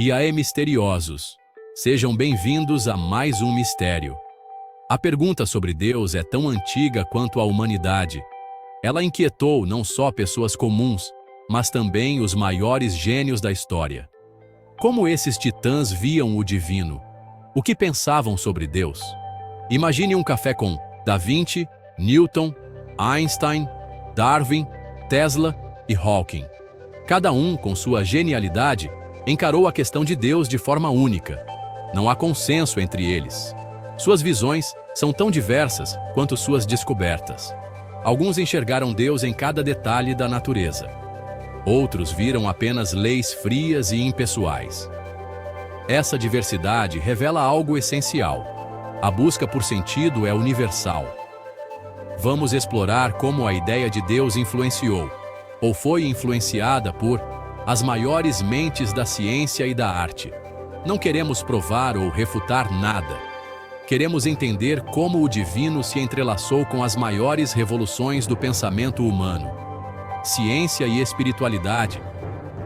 E aí, misteriosos, sejam bem-vindos a mais um mistério. A pergunta sobre Deus é tão antiga quanto a humanidade. Ela inquietou não só pessoas comuns, mas também os maiores gênios da história. Como esses titãs viam o divino? O que pensavam sobre Deus? Imagine um café com Da Vinci, Newton, Einstein, Darwin, Tesla e Hawking. Cada um, com sua genialidade, encarou a questão de Deus de forma única. Não há consenso entre eles. Suas visões são tão diversas quanto suas descobertas. Alguns enxergaram Deus em cada detalhe da natureza. Outros viram apenas leis frias e impessoais. Essa diversidade revela algo essencial. A busca por sentido é universal. Vamos explorar como a ideia de Deus influenciou, ou foi influenciada por, as maiores mentes da ciência e da arte. Não queremos provar ou refutar nada. Queremos entender como o divino se entrelaçou com as maiores revoluções do pensamento humano. Ciência e espiritualidade,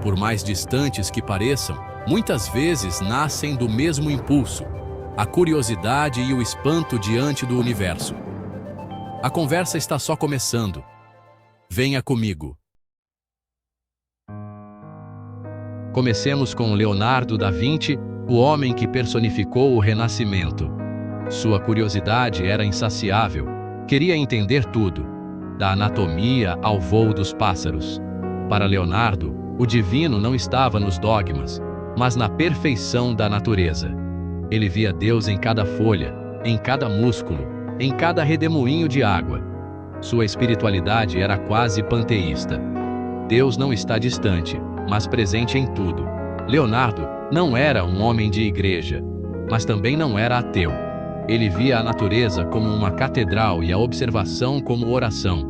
por mais distantes que pareçam, muitas vezes nascem do mesmo impulso, a curiosidade e o espanto diante do universo. A conversa está só começando. Venha comigo. Comecemos com Leonardo da Vinci, o homem que personificou o Renascimento. Sua curiosidade era insaciável. Queria entender tudo, da anatomia ao voo dos pássaros. Para Leonardo, o divino não estava nos dogmas, mas na perfeição da natureza. Ele via Deus em cada folha, em cada músculo, em cada redemoinho de água. Sua espiritualidade era quase panteísta. Deus não está distante, mas presente em tudo. Leonardo não era um homem de igreja, mas também não era ateu. Ele via a natureza como uma catedral e a observação como oração.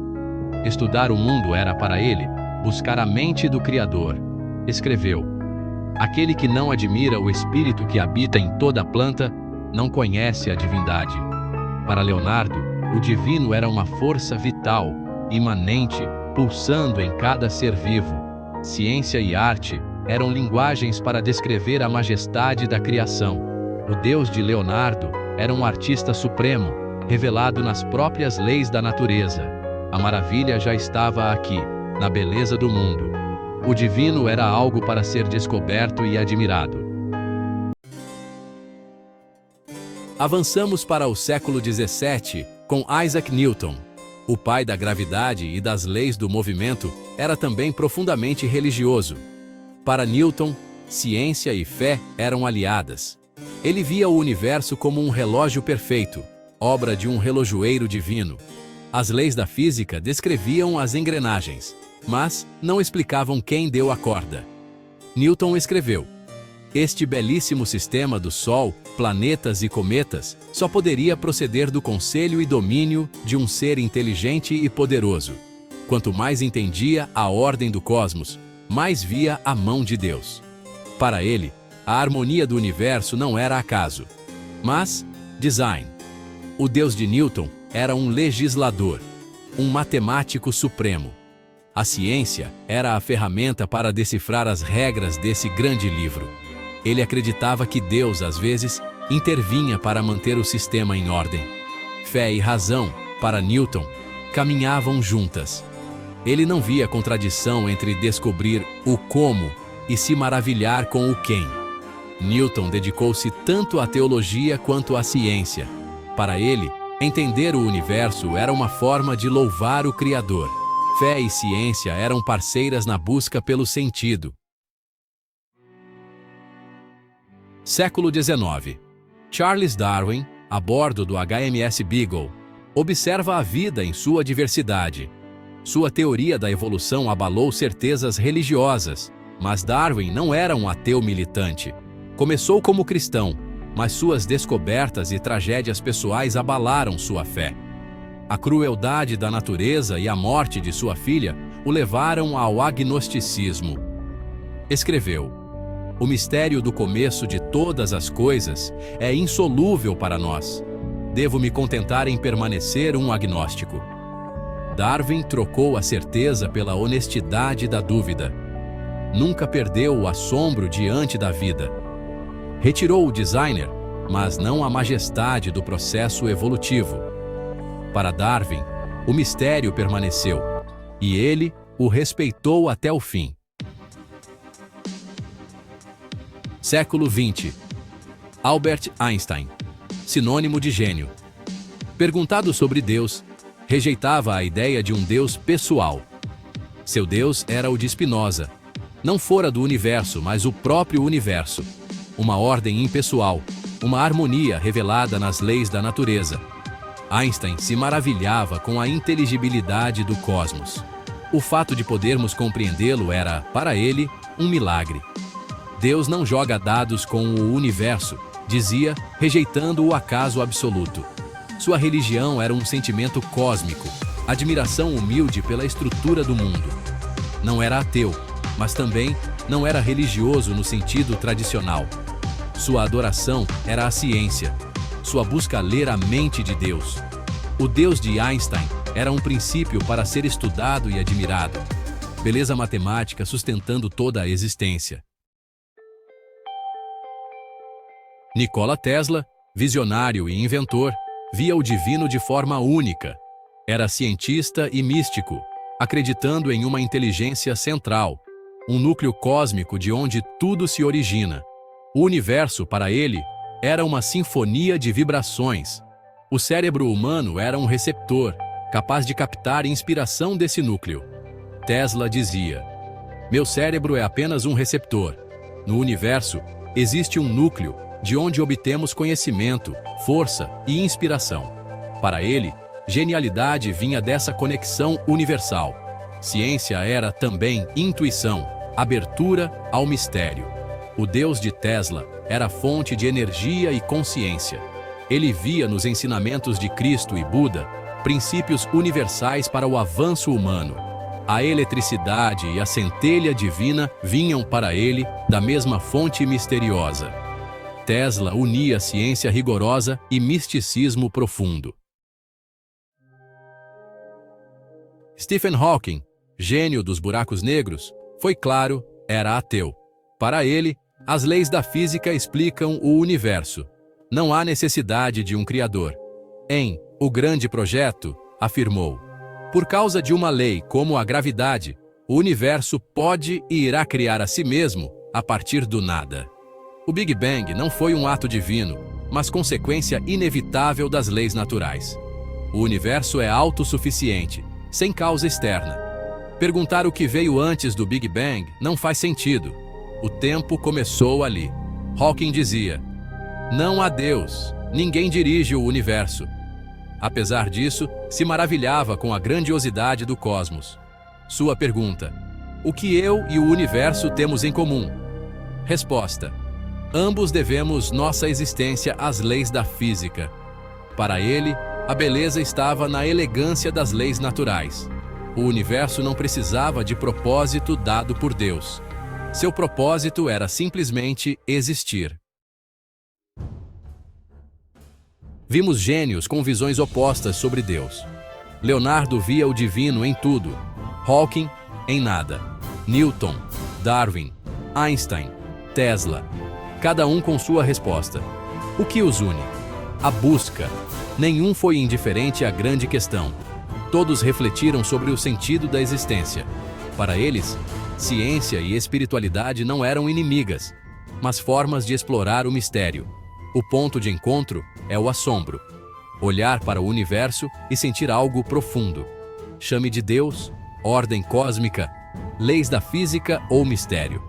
Estudar o mundo era para ele buscar a mente do Criador. Escreveu: aquele que não admira o espírito que habita em toda planta, não conhece a divindade. Para Leonardo, o divino era uma força vital, imanente, pulsando em cada ser vivo. Ciência e arte eram linguagens para descrever a majestade da criação. O Deus de Leonardo era um artista supremo, revelado nas próprias leis da natureza. A maravilha já estava aqui, na beleza do mundo. O divino era algo para ser descoberto e admirado. Avançamos para o século XVII com Isaac Newton. O pai da gravidade e das leis do movimento era também profundamente religioso. Para Newton, ciência e fé eram aliadas. Ele via o universo como um relógio perfeito, obra de um relojoeiro divino. As leis da física descreviam as engrenagens, mas não explicavam quem deu a corda. Newton escreveu: este belíssimo sistema do Sol, planetas e cometas, só poderia proceder do conselho e domínio de um ser inteligente e poderoso. Quanto mais entendia a ordem do cosmos, mais via a mão de Deus. Para ele, a harmonia do universo não era acaso, mas design. O Deus de Newton era um legislador, um matemático supremo. A ciência era a ferramenta para decifrar as regras desse grande livro. Ele acreditava que Deus, às vezes, intervinha para manter o sistema em ordem. Fé e razão, para Newton, caminhavam juntas. Ele não via contradição entre descobrir o como e se maravilhar com o quem. Newton dedicou-se tanto à teologia quanto à ciência. Para ele, entender o universo era uma forma de louvar o Criador. Fé e ciência eram parceiras na busca pelo sentido. Século XIX. Charles Darwin, a bordo do HMS Beagle, observa a vida em sua diversidade. Sua teoria da evolução abalou certezas religiosas, mas Darwin não era um ateu militante. Começou como cristão, mas suas descobertas e tragédias pessoais abalaram sua fé. A crueldade da natureza e a morte de sua filha o levaram ao agnosticismo. Escreveu: o mistério do começo de todas as coisas é insolúvel para nós. Devo me contentar em permanecer um agnóstico. Darwin trocou a certeza pela honestidade da dúvida. nunca perdeu o assombro diante da vida. Retirou o designer, mas não a majestade do processo evolutivo. Para Darwin, o mistério permaneceu, e ele o respeitou até o fim. Século XX. Albert Einstein, sinônimo de gênio. Perguntado sobre Deus, rejeitava a ideia de um Deus pessoal. Seu Deus era o de Spinoza. Não fora do universo, mas o próprio universo. Uma ordem impessoal, uma harmonia revelada nas leis da natureza. Einstein se maravilhava com a inteligibilidade do cosmos. O fato de podermos compreendê-lo era, para ele, um milagre. Deus não joga dados com o universo, dizia, rejeitando o acaso absoluto. Sua religião era um sentimento cósmico, admiração humilde pela estrutura do mundo. Não era ateu, mas também não era religioso no sentido tradicional. Sua adoração era a ciência, sua busca ler a mente de Deus. O Deus de Einstein era um princípio para ser estudado e admirado. Beleza matemática sustentando toda a existência. Nikola Tesla, visionário e inventor, via o divino de forma única. Era cientista e místico, acreditando em uma inteligência central, um núcleo cósmico de onde tudo se origina. O universo, para ele, era uma sinfonia de vibrações. O cérebro humano era um receptor, capaz de captar inspiração desse núcleo. Tesla dizia: "Meu cérebro é apenas um receptor. No universo, existe um núcleo, de onde obtemos conhecimento, força e inspiração." Para ele, genialidade vinha dessa conexão universal. Ciência era também intuição, abertura ao mistério. O Deus de Tesla era fonte de energia e consciência. Ele via nos ensinamentos de Cristo e Buda princípios universais para o avanço humano. A eletricidade e a centelha divina vinham para ele da mesma fonte misteriosa. Tesla unia ciência rigorosa e misticismo profundo. Stephen Hawking, gênio dos buracos negros, foi claro, era ateu. Para ele, as leis da física explicam o universo. Não há necessidade de um criador. Em O Grande Projeto, afirmou: "Por causa de uma lei como a gravidade, o universo pode e irá criar a si mesmo a partir do nada." O Big Bang não foi um ato divino, mas consequência inevitável das leis naturais. O universo é autossuficiente, sem causa externa. Perguntar o que veio antes do Big Bang não faz sentido. O tempo começou ali. Hawking dizia: "Não há Deus, ninguém dirige o universo." Apesar disso, se maravilhava com a grandiosidade do cosmos. Sua pergunta: o que eu e o universo temos em comum? Resposta: ambos devemos nossa existência às leis da física. Para ele, a beleza estava na elegância das leis naturais. O universo não precisava de propósito dado por Deus. Seu propósito era simplesmente existir. Vimos gênios com visões opostas sobre Deus. Leonardo via o divino em tudo, Hawking em nada, Newton, Darwin, Einstein, Tesla, cada um com sua resposta. O que os une? A busca. Nenhum foi indiferente à grande questão. Todos refletiram sobre o sentido da existência. Para eles, ciência e espiritualidade não eram inimigas, mas formas de explorar o mistério. O ponto de encontro é o assombro. Olhar para o universo e sentir algo profundo. Chame de Deus, ordem cósmica, leis da física ou mistério.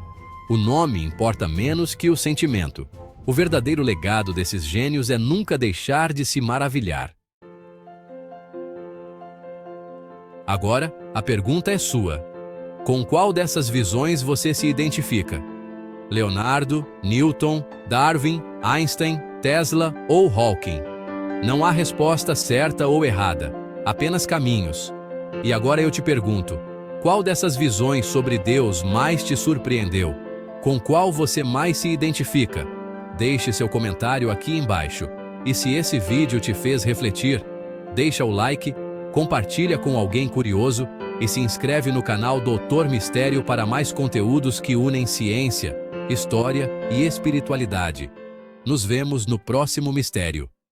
O nome importa menos que o sentimento. O verdadeiro legado desses gênios é nunca deixar de se maravilhar. Agora, a pergunta é sua. Com qual dessas visões você se identifica? Leonardo, Newton, Darwin, Einstein, Tesla ou Hawking? Não há resposta certa ou errada, apenas caminhos. E agora eu te pergunto, qual dessas visões sobre Deus mais te surpreendeu? Com qual você mais se identifica? Deixe seu comentário aqui embaixo. E se esse vídeo te fez refletir, deixa o like, compartilha com alguém curioso e se inscreve no canal Doutor Mistério para mais conteúdos que unem ciência, história e espiritualidade. Nos vemos no próximo mistério.